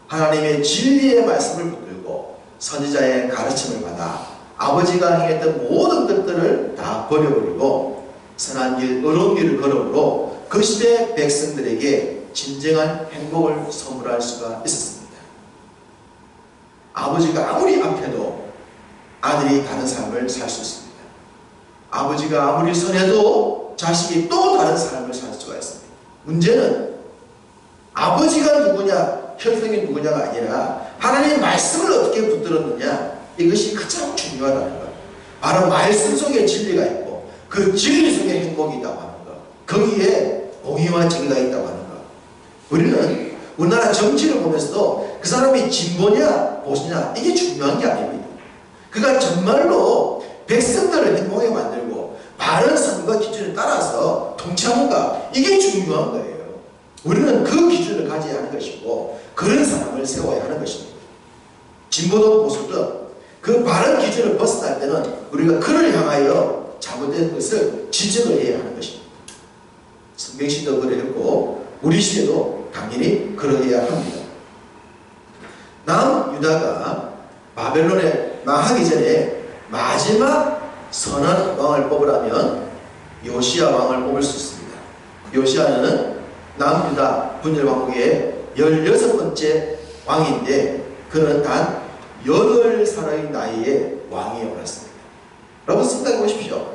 [SPEAKER 1] 하나님의 진리의 말씀을 붙들고 선지자의 가르침을 받아 아버지가 행했던 모든 것들을 다 버려버리고 선한 길, 의로운 길을 걸음으로 그 시대 백성들에게 진정한 행복을 선물할 수가 있었습니다. 아버지가 아무리 아파도 아들이 다른 삶을 살 수 있습니다. 아버지가 아무리 선해도 자식이 또 다른 삶을 살 수가 있습니다. 문제는 아버지가 누구냐, 혈통이 누구냐가 아니라 하나님의 말씀을 어떻게 붙들었느냐, 이것이 가장 중요하다는 것. 바로 말씀 속에 진리가 있고 그 진리 속에 행복이 있다고 하는 것, 거기에 공의와 정의가 있다고 하는 것. 우리는 우리나라 정치를 보면서도 그 사람이 진보냐 보수냐 이게 중요한 게 아닙니다. 그가 정말로 백성들을 행복하게 만들고 바른 선과 기준을 따라서 통치하는가, 이게 중요한 거예요. 우리는 그 기준을 가져야 하는 것이고 그런 사람을 세워야 하는 것입니다. 진보든 보수든 그 바른 기준을 벗어날 때는 우리가 그를 향하여 잘못된 것을 지적을 해야 하는 것입니다. 성경 시대도 그랬고 우리 시대도 당연히 그러해야 합니다. 남유다가 바벨론에 망하기 전에 마지막 선한 왕을 뽑으라면 요시야 왕을 뽑을 수 있습니다. 요시야는 남유다 분열 왕국의 16번째 왕인데 그는 단 8살의 나이에 왕위에 올랐습니다. 여러분 생각해 보십시오.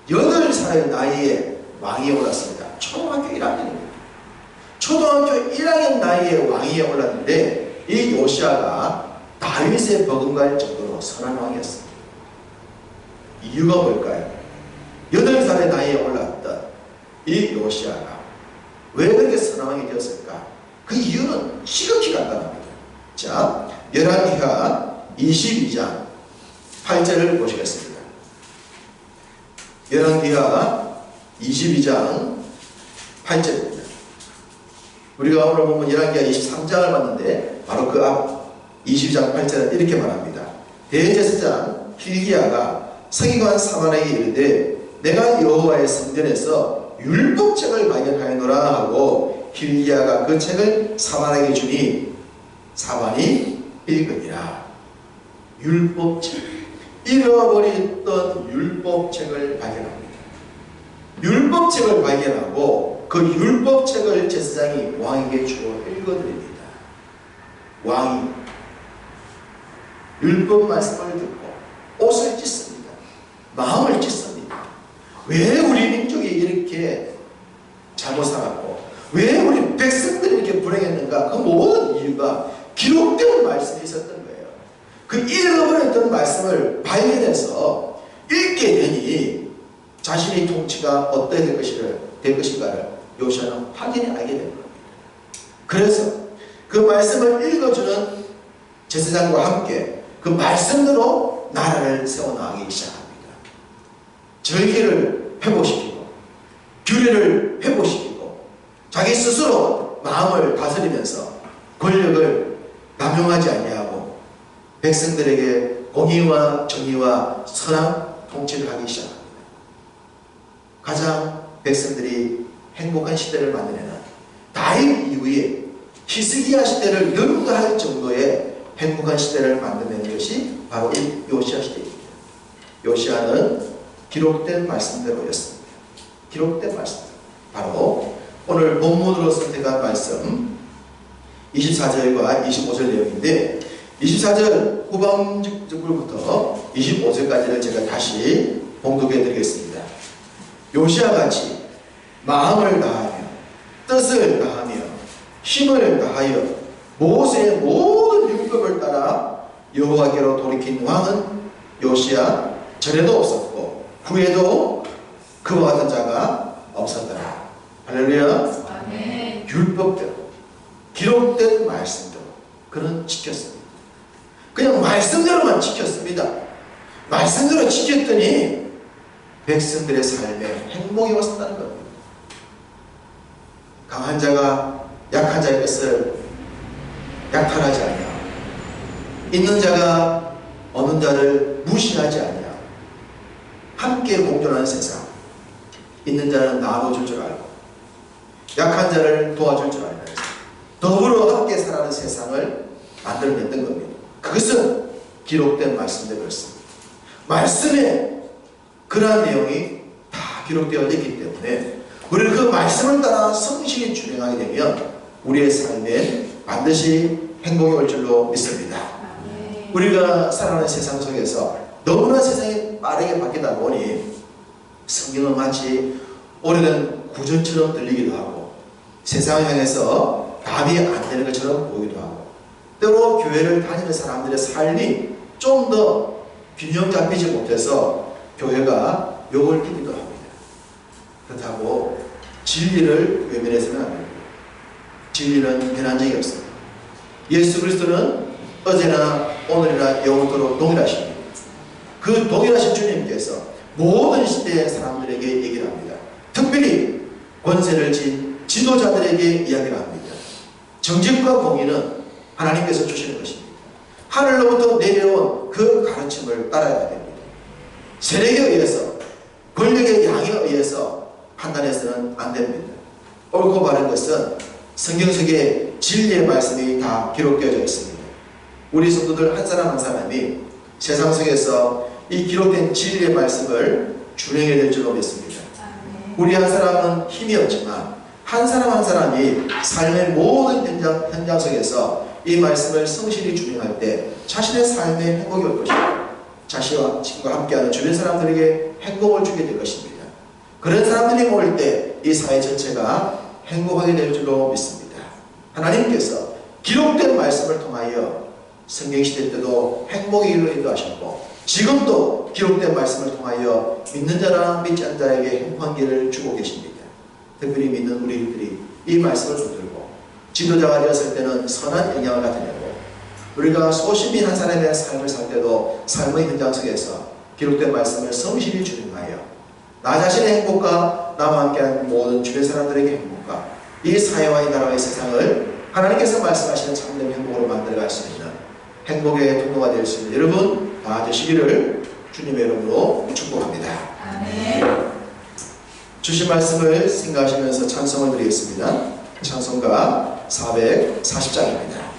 [SPEAKER 1] 8살의 나이에 왕위에 올랐습니다. 초등학교 1학년입니다. 초등학교 1학년 나이에 왕위에 올랐는데 이 요시야가 다윗에 버금갈 정도로 선한 왕이었습니다. 이유가 뭘까요? 8살의 나이에 올랐던 이 요시야가 왜 그렇게 선한 왕이 되었을까? 그 이유는 지극히 간단합니다. 자, 열왕기하 22장 8절을 보시겠습니다. 열왕기하 22장 8절입니다. 우리가 오늘 보면 열왕기하 23장을 봤는데 바로 그 앞 22장 8절은 이렇게 말합니다. 대제사장 hil기야가 서기관 사만에게 이르되 내가 여호와의 성전에서 율법책을 발견하였노라 하고 hil기야가 그 책을 사만에게 주니 사만이 읽으니라. 율법책, 잃어버렸던 율법책을 발견합니다. 율법책을 발견하고 그 율법책을 제사장이 왕에게 주어 읽어드립니다. 왕이 율법 말씀을 듣고 옷을 찢습니다. 마음을 찢습니다. 왜 우리 민족이 이렇게 잘못 살았고 왜 우리 백성들이 이렇게 불행했는가? 그 모든 이유가 기록된 말씀이 있었던 거예요. 그 잃어버렸던 말씀을 발견해서 읽게 되니 자신의 통치가 어떻게 될 것인가를 요시아는 확연히 알게 된 겁니다. 그래서 그 말씀을 읽어주는 제사장과 함께 그 말씀대로 나라를 세워나가기 시작합니다. 절기를 회복시키고 규례를 회복시키고 자기 스스로 마음을 다스리면서 권력을 남용하지 아니하고 백성들에게 공의와 정의와 선한 통치를 하기 시작합니다. 가장 백성들이 행복한 시대를 만들어내는 다윗 이후에 히스기야 시대를 능가할 정도의 행복한 시대를 만들어낸 것이 바로 이 요시야 시대입니다. 요시야는 기록된 말씀대로였습니다. 기록된 말씀. 바로 오늘 본문으로 선택한 말씀 24절과 25절 내용인데 24절 후반부터 25절까지를 제가 다시 봉독해 드리겠습니다. 요시야같이 마음을 다하며 뜻을 다하며 힘을 다하여 모세의 모든 율법을 따라 여호와께로 돌이킨 왕은 요시야 전에도 없었고 후에도 그와 같은 자가 없었더라. 할렐루야.
[SPEAKER 2] 아멘.
[SPEAKER 1] 율법대로 기록된 말씀대로 그는 지켰습니다. 그냥 말씀대로만 지켰습니다. 말씀대로 지켰더니 백성들의 삶에 행복이 왔었다는 겁니다. 강한 자가 약한 자의 것을 약탈하지 아니하고 있는 자가 없는 자를 무시하지 아니하고 함께 공존하는 세상. 있는 자는 나눠줄 줄 알고 약한 자를 도와줄 줄 알면서 더불어 함께 살아가는 세상을 만들어냈던 겁니다. 그것은 기록된 말씀대로였습니다. 말씀에 그러한 내용이 다 기록되어 있기 때문에 우리는 그 말씀을 따라 성실히 준행하게 되면 우리의 삶에 반드시 행복이 올 줄로 믿습니다. 우리가 살아가는 세상 속에서 너무나 세상이 빠르게 바뀌다 보니 성경은 마치 오래된 구전처럼 들리기도 하고 세상을 향해서 답이 안 되는 것처럼 보이기도 하고 때로 교회를 다니는 사람들의 삶이 좀 더 균형 잡히지 못해서 교회가 욕을 듣기도 합니다. 그렇다고 진리를 외면해서는 안 됩니다. 진리는 변한 적이 없습니다. 예수 그리스도는 어제나 오늘이나 영원토록 동일하십니다. 그 동일하신 주님께서 모든 시대의 사람들에게 얘기를 합니다. 특별히 권세를 진 지도자들에게 이야기를 합니다. 정직과 공의는 하나님께서 주시는 것입니다. 하늘로부터 내려온 그 가르침을 따라야 됩니다. 세력에 의해서 권력의 양에 의해서 판단해서는 안 됩니다. 옳고 바른 것은 성경 속에 진리의 말씀이 다 기록되어져 있습니다. 우리 성도들 한 사람 한 사람이 세상 속에서 이 기록된 진리의 말씀을 준행해야 될 줄로 믿습니다. 우리 한 사람은 힘이 없지만 한 사람 한 사람이 삶의 모든 현장 속에서 이 말씀을 성실히 준행할 때 자신의 삶에 행복이 올 것입니다. 자신과 친구와 함께하는 주변 사람들에게 행복을 주게 될 것입니다. 그런 사람들이 모일 때 이 사회 전체가 행복하게 될 줄로 믿습니다. 하나님께서 기록된 말씀을 통하여 성경시대 때도 행복에 이르게 인도하셨고 지금도 기록된 말씀을 통하여 믿는 자나 믿지 않는 자에게 행복한 길을 주고 계십니다. 특별히 믿는 우리들이 이 말씀을 붙들고 지도자가 되었을 때는 선한 영향을 나타내고 우리가 소신민 한 사람의 삶을 살 때도 삶의 현장 속에서 기록된 말씀을 성실히 준행하여 나 자신의 행복과 나와 함께한 모든 주변 사람들에게 행복과 이 사회와 이 나라와 이 세상을 하나님께서 말씀하시는 참된 행복으로 만들어갈 수 있는 행복의 통로가 될 수 있는 여러분 다 되시기를 주님의 이름으로 축복합니다.
[SPEAKER 2] 아멘.
[SPEAKER 1] 주신 말씀을 생각하시면서 찬송을 드리겠습니다. 찬송가 440장입니다.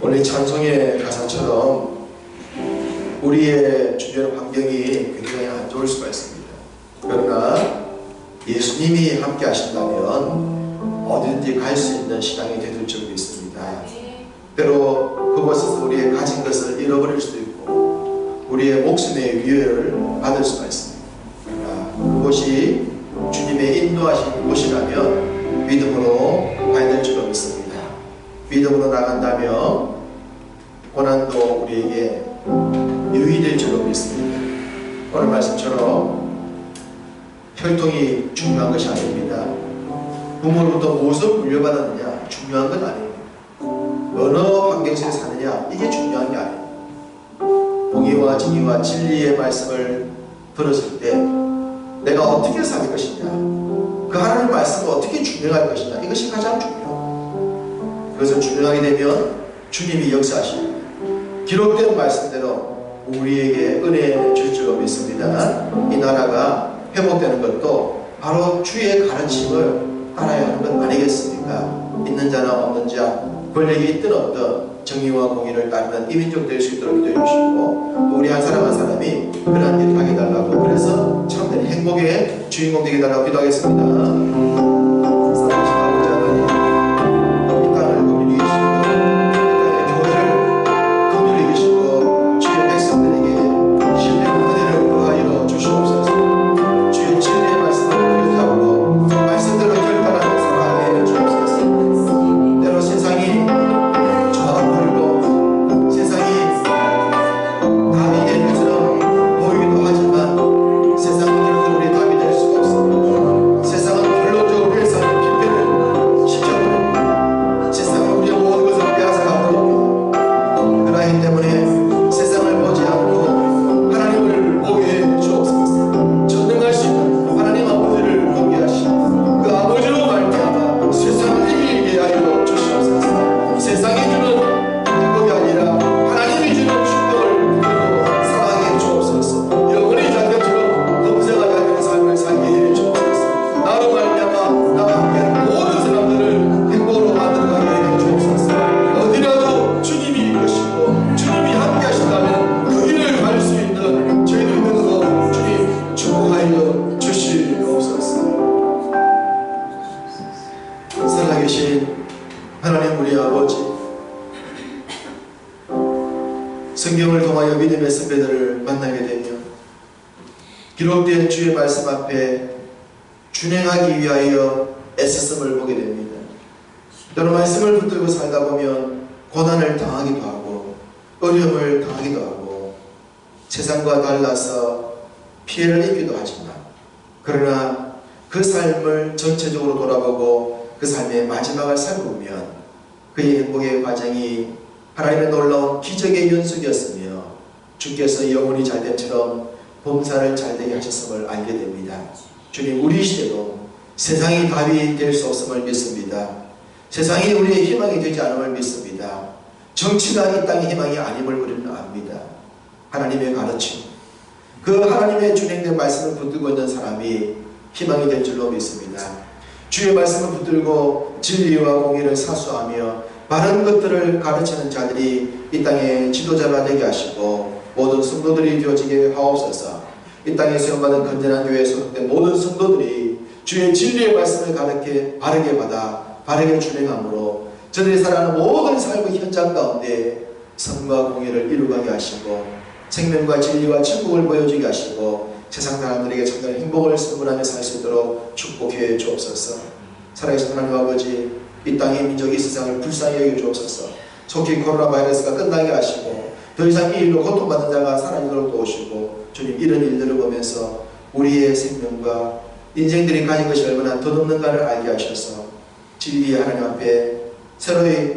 [SPEAKER 1] 오늘 찬송의 가사처럼 우리의 주변 환경이 굉장히 안 좋을 수가 있습니다. 그러나 예수님이 함께 하신다면 어디든지 갈 수 있는 신앙이 되줄 줄 믿습니다. 때로 그곳에서 우리의 가진 것을 잃어버릴 수도 있고 우리의 목숨의 위협을 받을 수가 있습니다. 그러나 그곳이 주님의 인도하신 곳이라면 믿음으로 가야 될 줄로 믿습니다. 믿음으로 나간다면 고난도 우리에게 유의될 줄로 믿습니다. 오늘 말씀처럼 혈통이 중요한 것이 아닙니다. 부모로부터 무엇을 물려받았느냐 중요한 건 아닙니다. 어느 환경에서 사느냐 이게 중요한 게 아닙니다. 공의와 정의와 진리의 말씀을 들었을 때 내가 어떻게 살 것이냐, 그 하나님의 말씀을 어떻게 준행할 것이냐, 이것이 가장 중요합니다. 그것을 준행하게 되면 주님이 역사하십니다. 기록된 말씀대로 우리에게 은혜 줄 줄로 믿습니다. 이 나라가 회복되는 것도 바로 주의 가르침을 따라야 하는 것 아니겠습니까? 있는 자나 없는 자, 권력이 있든 없든 정의와 공의를 따르는 이민족 될 수 있도록 기도해 주시고 또 우리 한 사람 한 사람이 그러한 일을 하게 달라고, 그래서 참된 행복의 주인공 되게 달라고 기도하겠습니다. 세상은 결론적으로 성경을 통하여 믿음의 선배들을 만나게 되며 기록된 주의 말씀 앞에 준행하기 위하여 애쓰심을 보게 됩니다. 때로 말씀을 붙들고 살다 보면 고난을 당하기도 하고 어려움을 당하기도 하고 세상과 달라서 피해를 입기도 하지만, 그러나 그 삶을 전체적으로 돌아보고 그 삶의 마지막을 살펴보면 그의 행복의 과정이 하나님의 놀라운 기적의 연속이었으며 주께서 영혼이 잘됨처럼 범사를 잘되게 하셨음을 알게 됩니다. 주님, 우리 시대도 세상이 답이 될 수 없음을 믿습니다. 세상이 우리의 희망이 되지 않음을 믿습니다. 정치가 이 땅의 희망이 아님을 우리는 압니다. 하나님의 가르침, 그 하나님의 준행된 말씀을 붙들고 있는 사람이 희망이 될 줄로 믿습니다. 주의 말씀을 붙들고 진리와 공의를 사수하며 바른 것들을 가르치는 자들이 이 땅의 지도자가 되게 하시고 모든 성도들이 되어지게 하옵소서. 이 땅에 수용받은 건전한 교회에 소속된 모든 성도들이 주의 진리의 말씀을 가르쳐 바르게 받아 바르게 준행함으로 저들이 살아가는 모든 삶의 현장 가운데 선과 공의를 이루게 하시고 생명과 진리와 천국을 보여주게 하시고 세상 사람들에게 참된 행복을 선물하며 살 수 있도록 축복해 주옵소서. 살아계신 하나님 아버지, 이 땅의 민족이 이 세상을 불쌍히 여겨 주옵소서. 속히 코로나 바이러스가 끝나게 하시고 더 이상 이 일로 고통받는 자가 사라지도록 도우시고, 주님, 이런 일들을 보면서 우리의 생명과 인생들이 가진 것이 얼마나 덧없는가를 알게 하셔서 진리의 하나님 앞에 새로이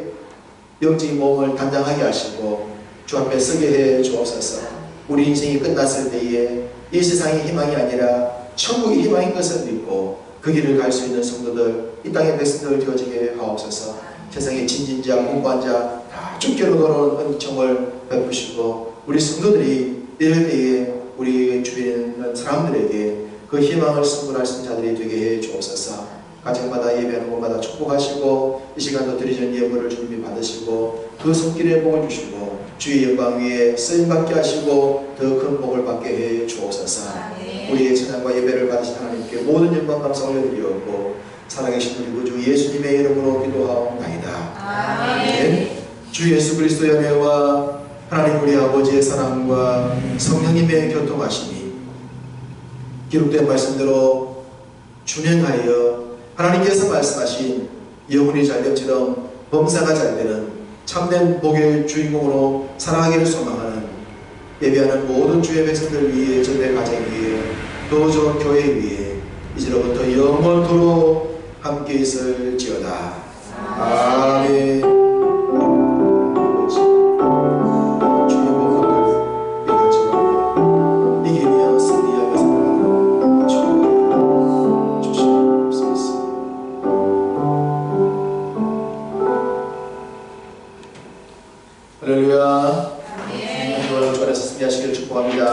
[SPEAKER 1] 영적인 몸을 단장하게 하시고 주 앞에 서게 해 주옵소서. 우리 인생이 끝났을 때에 이 세상의 희망이 아니라 천국의 희망인 것을 믿고 그 길을 갈 수 있는 성도들, 이 땅의 백성들 되어지게 하옵소서. 세상의 진진자, 공부한 자 다 주께로 돌아오는 은총을 베푸시고 우리 성도들이 이럴 때에 우리 주변에 있는 사람들에게 그 희망을 선물할 수 있는 자들이 되게 해 주옵소서. 가정마다 예배하는 곳마다 축복하시고 이 시간도 드리는 예물을 주님이 받으시고 그 손길에 복을 주시고 주의 영광 위에 쓰임받게 하시고 더 큰 복을 받게 해 주옵소서. 우리의 찬양과 예배를 받으신 하나님께 모든 영광 감사 올려드리옵고 살아계신 우리 구주 예수님의 이름으로 기도하옵나이다. 아멘. 주 예수 그리스도의 은혜와 하나님 우리 아버지의 사랑과 성령님의 교통하심이 기록된 말씀대로 준행하여 하나님께서 말씀하신 영혼이 잘됨처럼 범사가 잘되는 참된 복의 주인공으로 살아가기를 소망하는 예배하는 모든 주의 백성들 위해, 전대 가정 위에, 또 저 교회 위에 이제로부터 영원토록 함께 있을지어다. 아멘. 할렐루야. 하나님 주안에서 승리하시기를 축복합니다.